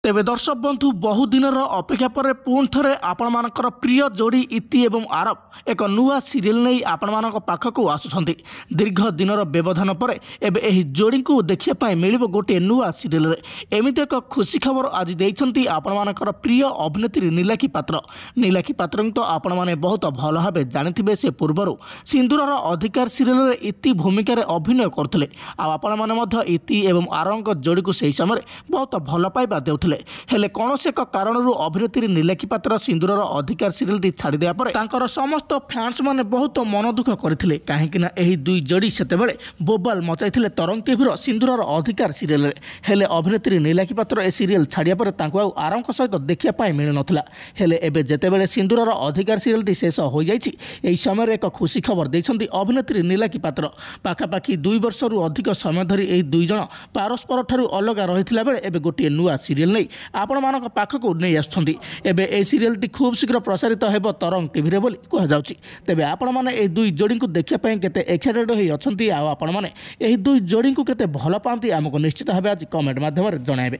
तेबे दर्शक बंधु बहुदिनर अपेक्षा पर पुणी थे आपण मानकर प्रिय जोड़ी इति एवं आरव एक नुआ सीरियल नहीं आपण मान पाखक आसुंच दीर्घ दिनर व्यवधान पर एबे एही जोड़ी को देखा मिल गोटे नुआ सीरियल एमती एक खुशी खबर आज देती आपण मानकर प्रिय अभिनेत्री नीलाखी पात्र तो आपण मैंने बहुत भल भाव जानी से पूर्वर सिंदूरर अधिकार सीरियल इति भूमिकार अभिनय करते आपण मैंने इति एवं आरव जोड़ी को सही समय बहुत भल पाइबा देउथिले हेले कौन एक कारण अभिनेत्री नीलाखी पात्र सिंदूरर अधिकार सीरियल छाड़ी देवा पर तांकर समस्त फैंस माने बहुत मन दुख करथिले काहेकि ना एही दुई जोड़ी सेतेबेले बोबाल मचाइथिले तरंग टीवीर सिंदूरर अधिकार सीरियल हेले अभिनेत्री नीलाखी पात्र ए सीरियल छाड़िया पर तांको आउ आरंभ सहित देखिया पाई मिल नथिला हेले एबे जेतेबेले सिंदूरर अधिकार सीरियल शेष हो जाइछि एही समय एक खुशी खबर दैछन्ती अभिनेत्री नीलाखी पात्र पाखापाखि 2 वर्षरू अधिक समय धरी एही दुई जण पारस्पर ठारू अलग रहिथिला बेले एबे गोटे नुआ सीरियल नहीं आपण मानक पाखक नहीं आछन्ती एबे ए सीरियल खूब शीघ्र प्रसारित हेबो तरंग टीवी रे बोली कह जाउछि तेबे आपण माने ए दुई जोड़ी को देखिया पय केते एक्साइटेड होई अछन्ती आ आपण माने एही दुई जोड़ी को केते भल पांती हमको निश्चित भाबे आज कमेंट माध्यम रे जणाइबे।